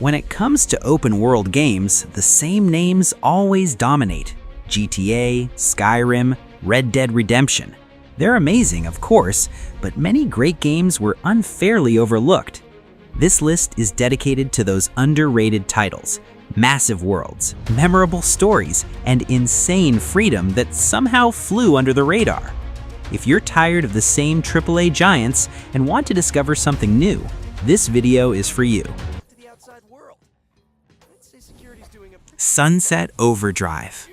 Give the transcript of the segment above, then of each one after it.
When it comes to open-world games, the same names always dominate: GTA, Skyrim, Red Dead Redemption. They're amazing, of course, but many great games were unfairly overlooked. This list is dedicated to those underrated titles: massive worlds, memorable stories, and insane freedom that somehow flew under the radar. If you're tired of the same AAA giants and want to discover something new, this video is for you. Sunset Overdrive.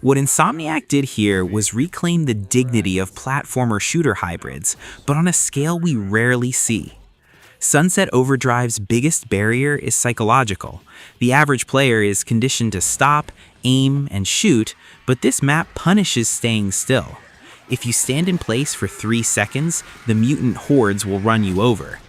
What Insomniac did here was reclaim the dignity of platformer shooter hybrids, but on a scale we rarely see. Sunset Overdrive's biggest barrier is psychological. The average player is conditioned to stop, aim, and shoot, but this map punishes staying still. If you stand in place for 3 seconds, the mutant hordes will run you over.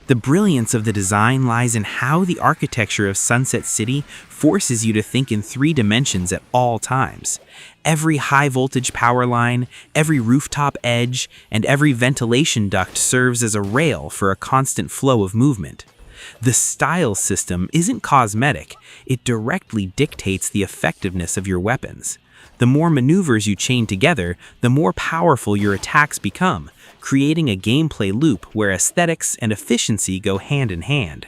The brilliance of the design lies in how the architecture of Sunset City forces you to think in 3 dimensions at all times. Every high-voltage power line, every rooftop edge, and every ventilation duct serves as a rail for a constant flow of movement. The style system isn't cosmetic, it directly dictates the effectiveness of your weapons. The more maneuvers you chain together, the more powerful your attacks become, creating a gameplay loop where aesthetics and efficiency go hand in hand.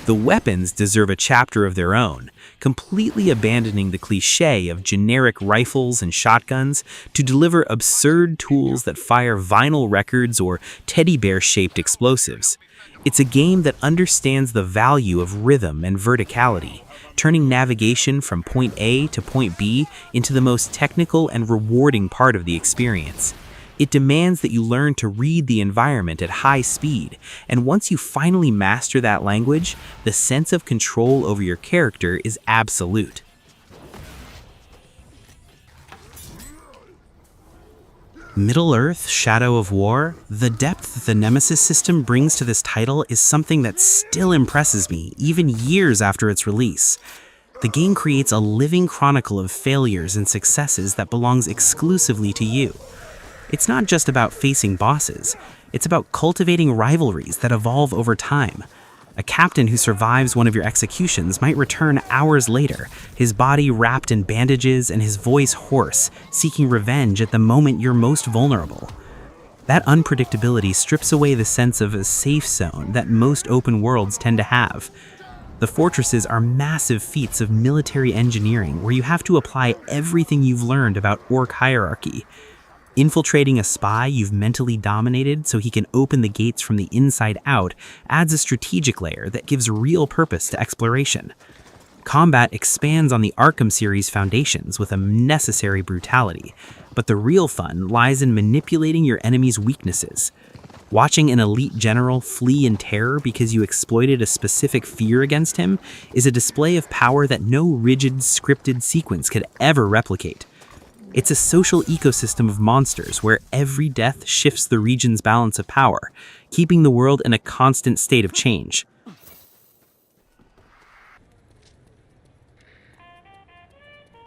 The weapons deserve a chapter of their own, completely abandoning the cliché of generic rifles and shotguns to deliver absurd tools that fire vinyl records or teddy bear-shaped explosives. It's a game that understands the value of rhythm and verticality, turning navigation from point A to point B into the most technical and rewarding part of the experience. It demands that you learn to read the environment at high speed, and once you finally master that language, the sense of control over your character is absolute. Middle-earth: Shadow of War. The depth that the Nemesis system brings to this title is something that still impresses me, even years after its release. The game creates a living chronicle of failures and successes that belongs exclusively to you. It's not just about facing bosses, it's about cultivating rivalries that evolve over time. A captain who survives one of your executions might return hours later, his body wrapped in bandages and his voice hoarse, seeking revenge at the moment you're most vulnerable. That unpredictability strips away the sense of a safe zone that most open worlds tend to have. The fortresses are massive feats of military engineering where you have to apply everything you've learned about orc hierarchy. Infiltrating a spy you've mentally dominated so he can open the gates from the inside out adds a strategic layer that gives real purpose to exploration. Combat expands on the Arkham series foundations with a necessary brutality, but the real fun lies in manipulating your enemy's weaknesses. Watching an elite general flee in terror because you exploited a specific fear against him is a display of power that no rigid, scripted sequence could ever replicate. It's a social ecosystem of monsters where every death shifts the region's balance of power, keeping the world in a constant state of change.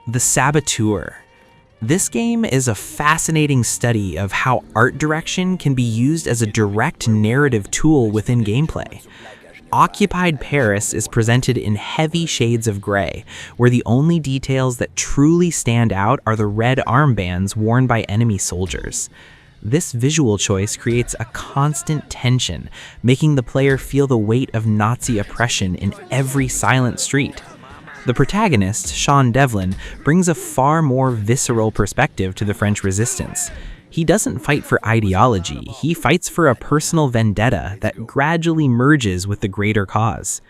The Saboteur. This game is a fascinating study of how art direction can be used as a direct narrative tool within gameplay. Occupied Paris is presented in heavy shades of gray, where the only details that truly stand out are the red armbands worn by enemy soldiers. This visual choice creates a constant tension, making the player feel the weight of Nazi oppression in every silent street. The protagonist, Sean Devlin, brings a far more visceral perspective to the French Resistance. He doesn't fight for ideology, he fights for a personal vendetta that gradually merges with the greater cause.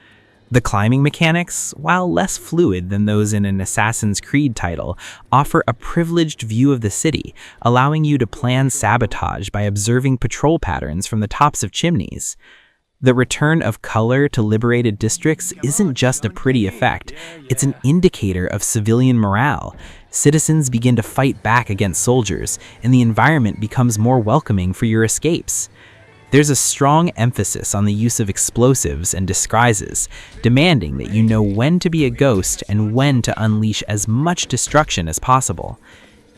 The climbing mechanics, while less fluid than those in an Assassin's Creed title, offer a privileged view of the city, allowing you to plan sabotage by observing patrol patterns from the tops of chimneys. The return of color to liberated districts isn't just a pretty effect, it's an indicator of civilian morale. Citizens begin to fight back against soldiers, and the environment becomes more welcoming for your escapes. There's a strong emphasis on the use of explosives and disguises, demanding that you know when to be a ghost and when to unleash as much destruction as possible.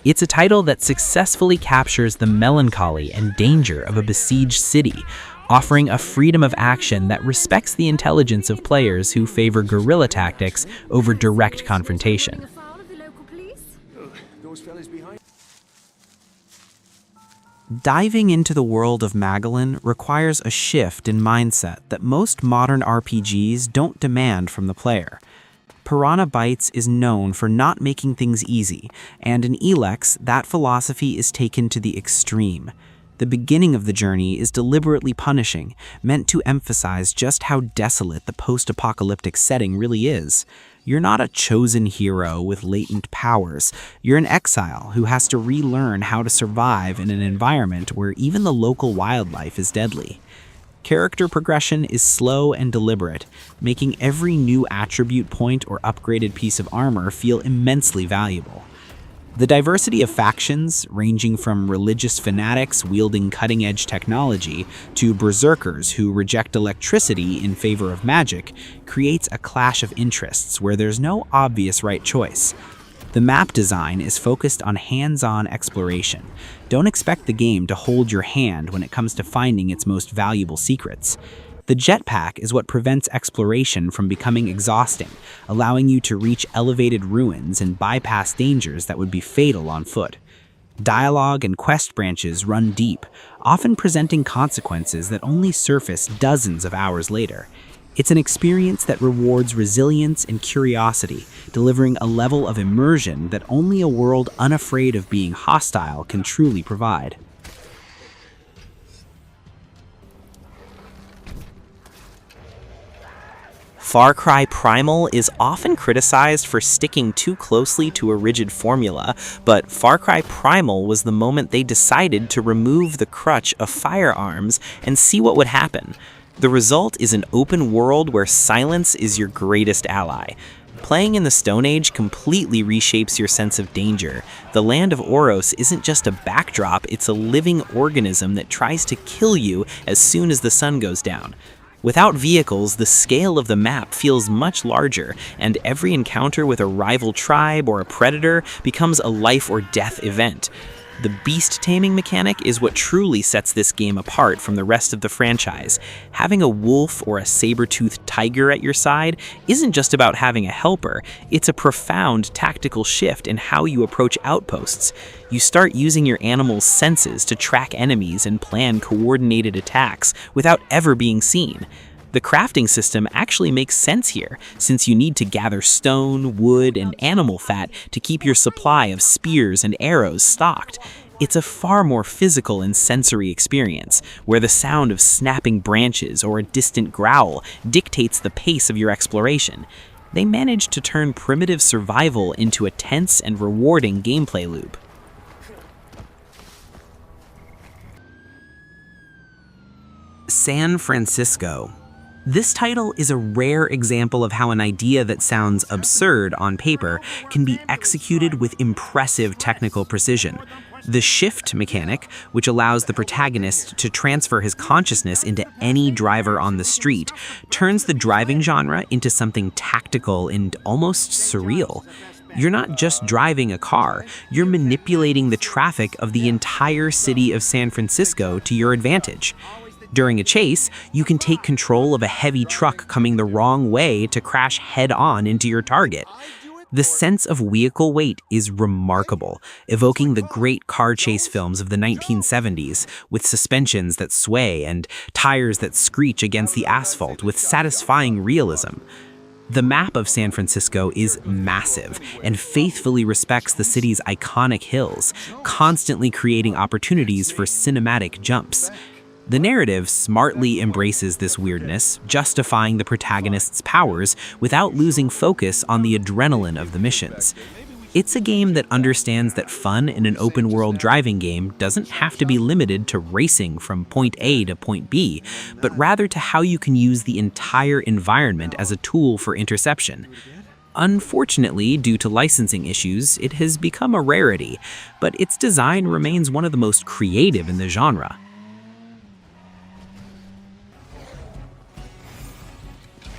It's a title that successfully captures the melancholy and danger of a besieged city, offering a freedom of action that respects the intelligence of players who favor guerrilla tactics over direct confrontation. Diving into the world of Magellan requires a shift in mindset that most modern RPGs don't demand from the player. Piranha Bytes is known for not making things easy, and in Elex, that philosophy is taken to the extreme. The beginning of the journey is deliberately punishing, meant to emphasize just how desolate the post-apocalyptic setting really is. You're not a chosen hero with latent powers. You're an exile who has to relearn how to survive in an environment where even the local wildlife is deadly. Character progression is slow and deliberate, making every new attribute point or upgraded piece of armor feel immensely valuable. The diversity of factions, ranging from religious fanatics wielding cutting-edge technology to berserkers who reject electricity in favor of magic, creates a clash of interests where there's no obvious right choice. The map design is focused on hands-on exploration. Don't expect the game to hold your hand when it comes to finding its most valuable secrets. The jetpack is what prevents exploration from becoming exhausting, allowing you to reach elevated ruins and bypass dangers that would be fatal on foot. Dialogue and quest branches run deep, often presenting consequences that only surface dozens of hours later. It's an experience that rewards resilience and curiosity, delivering a level of immersion that only a world unafraid of being hostile can truly provide. Far Cry Primal is often criticized for sticking too closely to a rigid formula, but Far Cry Primal was the moment they decided to remove the crutch of firearms and see what would happen. The result is an open world where silence is your greatest ally. Playing in the Stone Age completely reshapes your sense of danger. The land of Oros isn't just a backdrop, it's a living organism that tries to kill you as soon as the sun goes down. Without vehicles, the scale of the map feels much larger, and every encounter with a rival tribe or a predator becomes a life or death event. The beast taming mechanic is what truly sets this game apart from the rest of the franchise. Having a wolf or a saber-toothed tiger at your side isn't just about having a helper, it's a profound tactical shift in how you approach outposts. You start using your animal's senses to track enemies and plan coordinated attacks without ever being seen. The crafting system actually makes sense here, since you need to gather stone, wood, and animal fat to keep your supply of spears and arrows stocked. It's a far more physical and sensory experience, where the sound of snapping branches or a distant growl dictates the pace of your exploration. They managed to turn primitive survival into a tense and rewarding gameplay loop. San Francisco. This title is a rare example of how an idea that sounds absurd on paper can be executed with impressive technical precision. The shift mechanic, which allows the protagonist to transfer his consciousness into any driver on the street, turns the driving genre into something tactical and almost surreal. You're not just driving a car, you're manipulating the traffic of the entire city of San Francisco to your advantage. During a chase, you can take control of a heavy truck coming the wrong way to crash head-on into your target. The sense of vehicle weight is remarkable, evoking the great car chase films of the 1970s, with suspensions that sway and tires that screech against the asphalt with satisfying realism. The map of San Francisco is massive and faithfully respects the city's iconic hills, constantly creating opportunities for cinematic jumps. The narrative smartly embraces this weirdness, justifying the protagonist's powers without losing focus on the adrenaline of the missions. It's a game that understands that fun in an open-world driving game doesn't have to be limited to racing from point A to point B, but rather to how you can use the entire environment as a tool for interception. Unfortunately, due to licensing issues, it has become a rarity, but its design remains one of the most creative in the genre.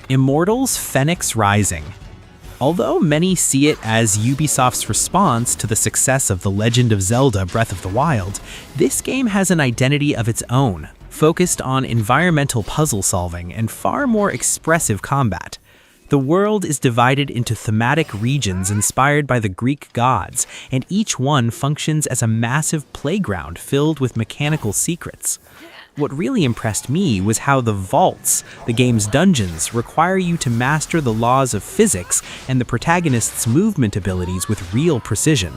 Immortals Fenyx Rising. Although many see it as Ubisoft's response to the success of The Legend of Zelda: Breath of the Wild, this game has an identity of its own. focused on environmental puzzle solving and far more expressive combat. The world is divided into thematic regions inspired by the Greek gods, and each one functions as a massive playground filled with mechanical secrets. What really impressed me was how the vaults, the game's dungeons, require you to master the laws of physics and the protagonist's movement abilities with real precision.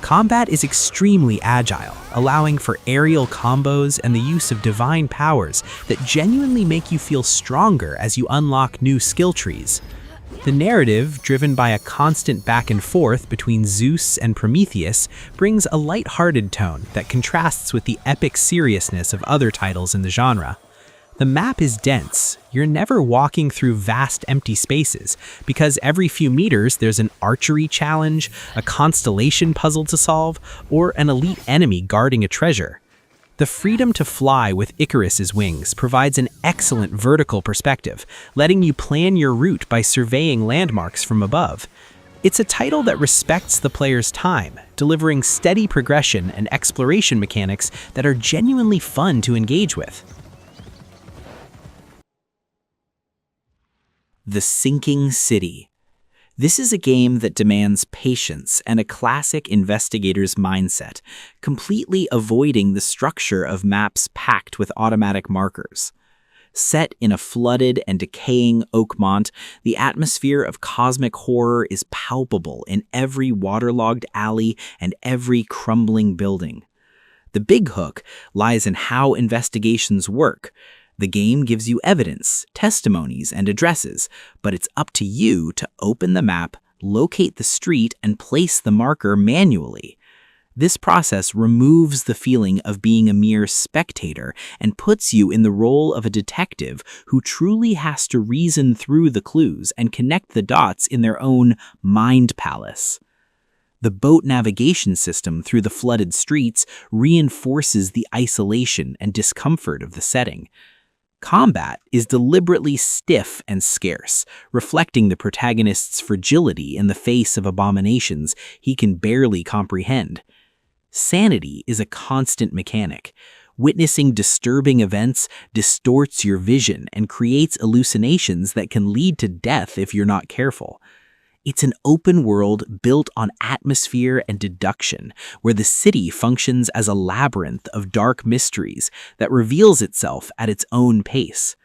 Combat is extremely agile, allowing for aerial combos and the use of divine powers that genuinely make you feel stronger as you unlock new skill trees. The narrative, driven by a constant back and forth between Zeus and Prometheus, brings a light-hearted tone that contrasts with the epic seriousness of other titles in the genre. The map is dense. You're never walking through vast empty spaces, because every few meters there's an archery challenge, a constellation puzzle to solve, or an elite enemy guarding a treasure. The freedom to fly with Icarus's wings provides an excellent vertical perspective, letting you plan your route by surveying landmarks from above. It's a title that respects the player's time, delivering steady progression and exploration mechanics that are genuinely fun to engage with. The Sinking City. This is a game that demands patience and a classic investigator's mindset, completely avoiding the structure of maps packed with automatic markers. Set in a flooded and decaying Oakmont, the atmosphere of cosmic horror is palpable in every waterlogged alley and every crumbling building. The big hook lies in how investigations work. The game gives you evidence, testimonies, and addresses, but it's up to you to open the map, locate the street, and place the marker manually. This process removes the feeling of being a mere spectator and puts you in the role of a detective who truly has to reason through the clues and connect the dots in their own mind palace. The boat navigation system through the flooded streets reinforces the isolation and discomfort of the setting. Combat is deliberately stiff and scarce, reflecting the protagonist's fragility in the face of abominations he can barely comprehend. Sanity is a constant mechanic. Witnessing disturbing events distorts your vision and creates hallucinations that can lead to death if you're not careful. It's an open world built on atmosphere and deduction, where the city functions as a labyrinth of dark mysteries that reveals itself at its own pace.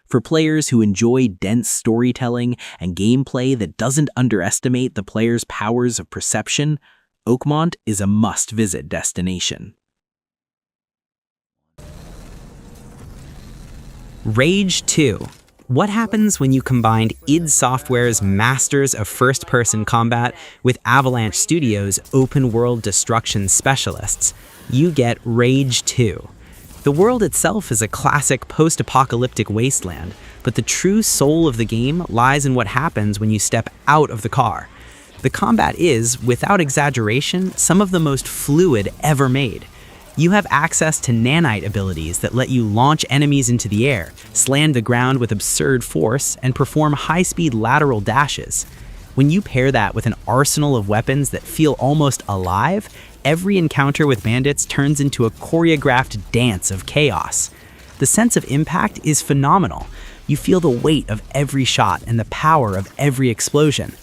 For players who enjoy dense storytelling and gameplay that doesn't underestimate the player's powers of perception, Oakmont is a must-visit destination. Rage 2. What happens when you combine id Software's masters of first-person combat with Avalanche Studios' open-world destruction specialists? You get Rage 2. The world itself is a classic post-apocalyptic wasteland, but the true soul of the game lies in what happens when you step out of the car. The combat is, without exaggeration, some of the most fluid ever made. You have access to nanite abilities that let you launch enemies into the air, slam the ground with absurd force, and perform high-speed lateral dashes. When you pair that with an arsenal of weapons that feel almost alive, every encounter with bandits turns into a choreographed dance of chaos. The sense of impact is phenomenal. You feel the weight of every shot and the power of every explosion.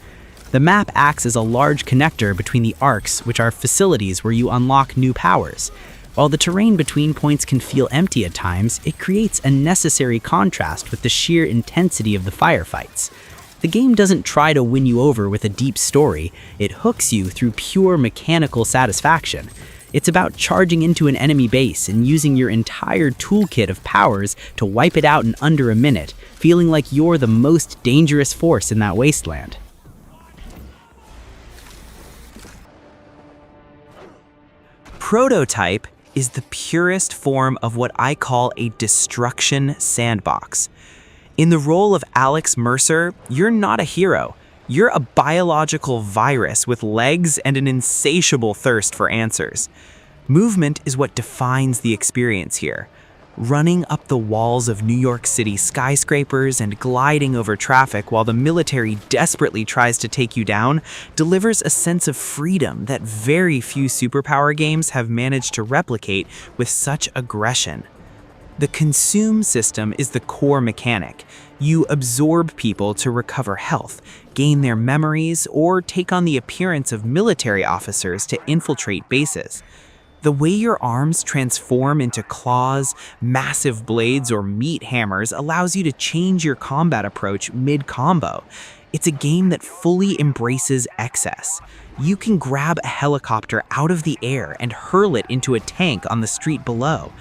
The map acts as a large connector between the arcs, which are facilities where you unlock new powers. While the terrain between points can feel empty at times, it creates a necessary contrast with the sheer intensity of the firefights. The game doesn't try to win you over with a deep story, it hooks you through pure mechanical satisfaction. It's about charging into an enemy base and using your entire toolkit of powers to wipe it out in under a minute, feeling like you're the most dangerous force in that wasteland. Prototype is the purest form of what I call a destruction sandbox. In the role of Alex Mercer, you're not a hero. You're a biological virus with legs and an insatiable thirst for answers. Movement is what defines the experience here. Running up the walls of New York City skyscrapers and gliding over traffic while the military desperately tries to take you down delivers a sense of freedom that very few superpower games have managed to replicate with such aggression. The consume system is the core mechanic. You absorb people to recover health, gain their memories, or take on the appearance of military officers to infiltrate bases. The way your arms transform into claws, massive blades, or meat hammers allows you to change your combat approach mid-combo. It's a game that fully embraces excess. You can grab a helicopter out of the air and hurl it into a tank on the street below.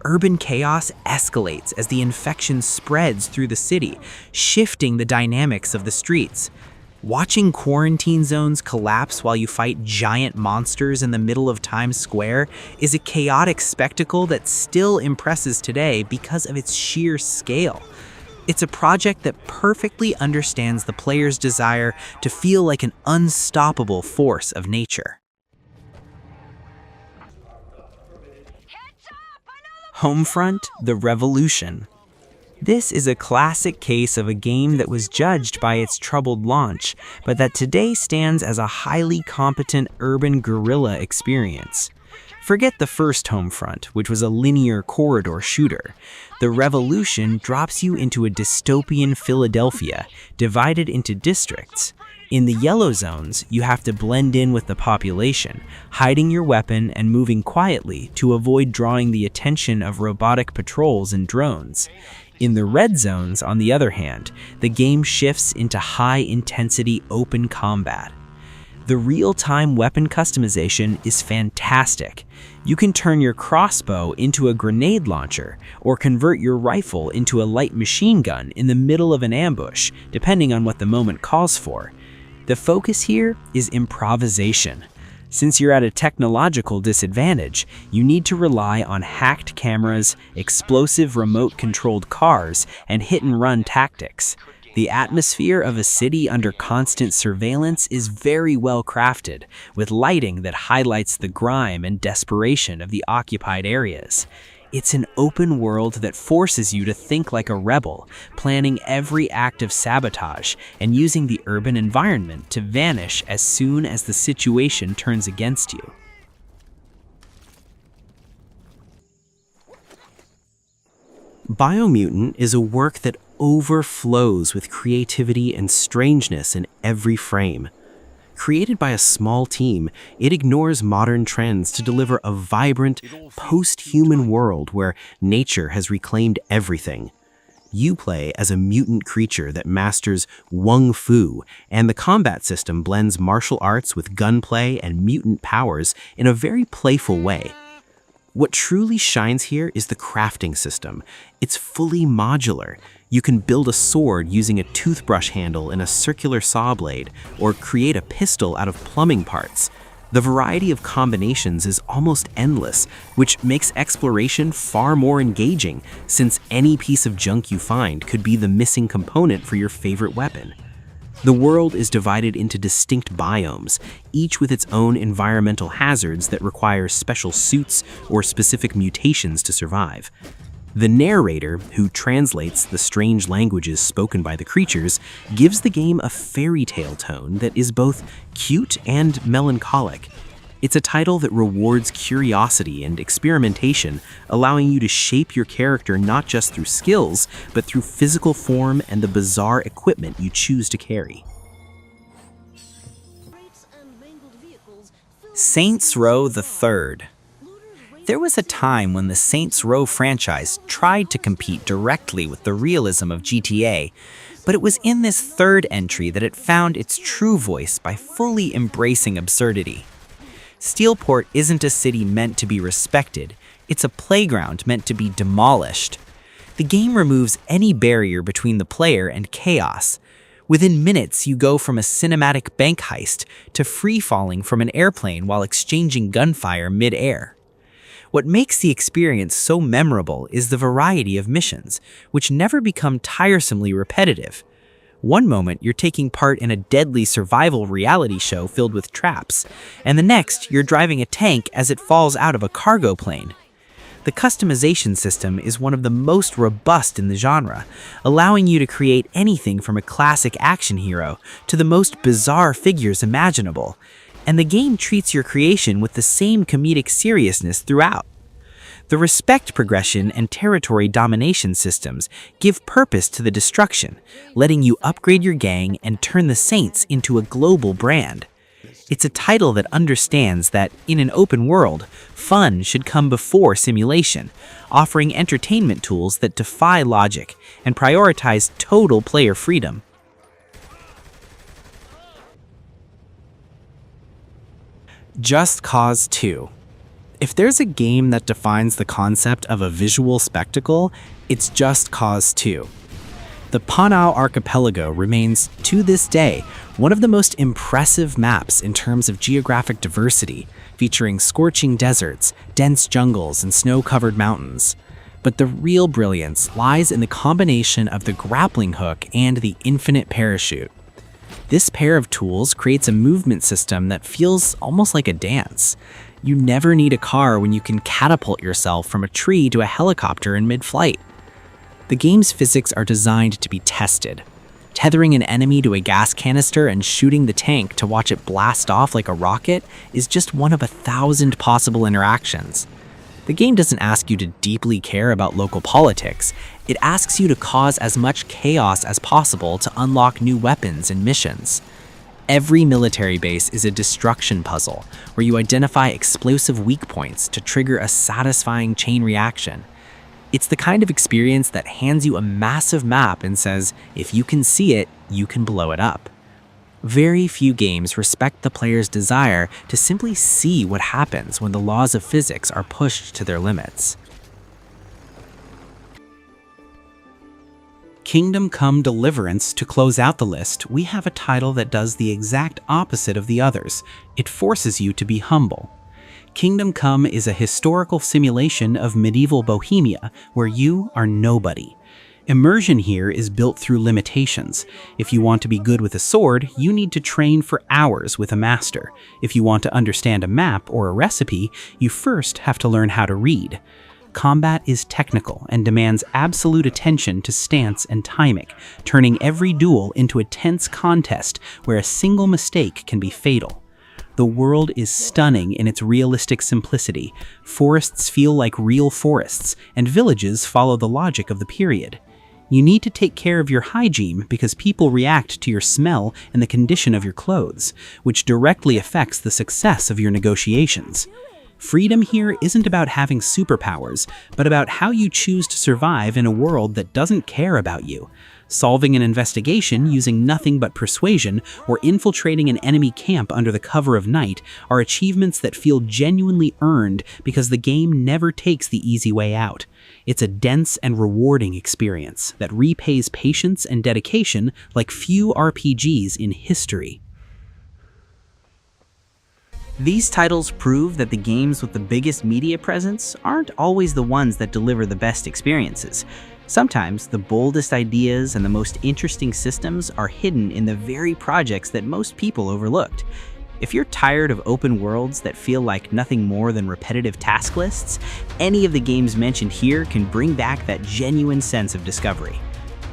Urban chaos escalates as the infection spreads through the city, shifting the dynamics of the streets. Watching quarantine zones collapse while you fight giant monsters in the middle of Times Square is a chaotic spectacle that still impresses today because of its sheer scale. It's a project that perfectly understands the player's desire to feel like an unstoppable force of nature. Homefront: The Revolution. This is a classic case of a game that was judged by its troubled launch, but that today stands as a highly competent urban guerrilla experience. Forget the first Homefront, which was a linear corridor shooter. The Revolution drops you into a dystopian Philadelphia, divided into districts. In the yellow zones, you have to blend in with the population, hiding your weapon and moving quietly to avoid drawing the attention of robotic patrols and drones. In the red zones, on the other hand, the game shifts into high-intensity open combat. The real-time weapon customization is fantastic. You can turn your crossbow into a grenade launcher or convert your rifle into a light machine gun in the middle of an ambush, depending on what the moment calls for. The focus here is improvisation. Since you're at a technological disadvantage, you need to rely on hacked cameras, explosive remote-controlled cars, and hit-and-run tactics. The atmosphere of a city under constant surveillance is very well crafted, with lighting that highlights the grime and desperation of the occupied areas. It's an open world that forces you to think like a rebel, planning every act of sabotage and using the urban environment to vanish as soon as the situation turns against you. Biomutant is a work that overflows with creativity and strangeness in every frame. Created by a small team, it ignores modern trends to deliver a vibrant, post-human world where nature has reclaimed everything. You play as a mutant creature that masters Wung Fu, and the combat system blends martial arts with gunplay and mutant powers in a very playful way. What truly shines here is the crafting system. It's fully modular. You can build a sword using a toothbrush handle and a circular saw blade, or create a pistol out of plumbing parts. The variety of combinations is almost endless, which makes exploration far more engaging, since any piece of junk you find could be the missing component for your favorite weapon. The world is divided into distinct biomes, each with its own environmental hazards that require special suits or specific mutations to survive. The narrator, who translates the strange languages spoken by the creatures, gives the game a fairy tale tone that is both cute and melancholic. It's a title that rewards curiosity and experimentation, allowing you to shape your character not just through skills, but through physical form and the bizarre equipment you choose to carry. Saints Row the Third. There was a time when the Saints Row franchise tried to compete directly with the realism of GTA, but it was in this third entry that it found its true voice by fully embracing absurdity. Steelport isn't a city meant to be respected, it's a playground meant to be demolished. The game removes any barrier between the player and chaos. Within minutes, you go from a cinematic bank heist to free-falling from an airplane while exchanging gunfire mid-air. What makes the experience so memorable is the variety of missions, which never become tiresomely repetitive. One moment, you're taking part in a deadly survival reality show filled with traps, and the next, you're driving a tank as it falls out of a cargo plane. The customization system is one of the most robust in the genre, allowing you to create anything from a classic action hero to the most bizarre figures imaginable, and the game treats your creation with the same comedic seriousness throughout. The respect progression and territory domination systems give purpose to the destruction, letting you upgrade your gang and turn the Saints into a global brand. It's a title that understands that, in an open world, fun should come before simulation, offering entertainment tools that defy logic and prioritize total player freedom. Just Cause 2. If there's a game that defines the concept of a visual spectacle, it's Just Cause 2. The Panau Archipelago remains, to this day, one of the most impressive maps in terms of geographic diversity, featuring scorching deserts, dense jungles, and snow-covered mountains. But the real brilliance lies in the combination of the grappling hook and the infinite parachute. This pair of tools creates a movement system that feels almost like a dance. You never need a car when you can catapult yourself from a tree to a helicopter in mid-flight. The game's physics are designed to be tested. Tethering an enemy to a gas canister and shooting the tank to watch it blast off like a rocket is just one of 1,000 possible interactions. The game doesn't ask you to deeply care about local politics. It asks you to cause as much chaos as possible to unlock new weapons and missions. Every military base is a destruction puzzle, where you identify explosive weak points to trigger a satisfying chain reaction. It's the kind of experience that hands you a massive map and says, if you can see it, you can blow it up. Very few games respect the player's desire to simply see what happens when the laws of physics are pushed to their limits. Kingdom Come: Deliverance. To close out the list, we have a title that does the exact opposite of the others. It forces you to be humble. Kingdom Come is a historical simulation of medieval Bohemia, where you are nobody. Immersion here is built through limitations. If you want to be good with a sword, you need to train for hours with a master. If you want to understand a map or a recipe, you first have to learn how to read. Combat is technical and demands absolute attention to stance and timing, turning every duel into a tense contest where a single mistake can be fatal. The world is stunning in its realistic simplicity. Forests feel like real forests, and villages follow the logic of the period. You need to take care of your hygiene because people react to your smell and the condition of your clothes, which directly affects the success of your negotiations. Freedom here isn't about having superpowers, but about how you choose to survive in a world that doesn't care about you. Solving an investigation using nothing but persuasion or infiltrating an enemy camp under the cover of night are achievements that feel genuinely earned because the game never takes the easy way out. It's a dense and rewarding experience that repays patience and dedication like few RPGs in history. These titles prove that the games with the biggest media presence aren't always the ones that deliver the best experiences. Sometimes the boldest ideas and the most interesting systems are hidden in the very projects that most people overlooked. If you're tired of open worlds that feel like nothing more than repetitive task lists, any of the games mentioned here can bring back that genuine sense of discovery.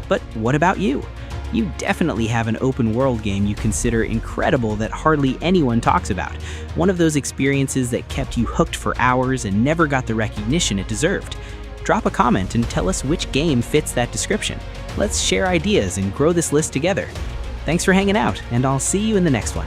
But what about you? You definitely have an open world game you consider incredible that hardly anyone talks about. One of those experiences that kept you hooked for hours and never got the recognition it deserved. Drop a comment and tell us which game fits that description. Let's share ideas and grow this list together. Thanks for hanging out, and I'll see you in the next one.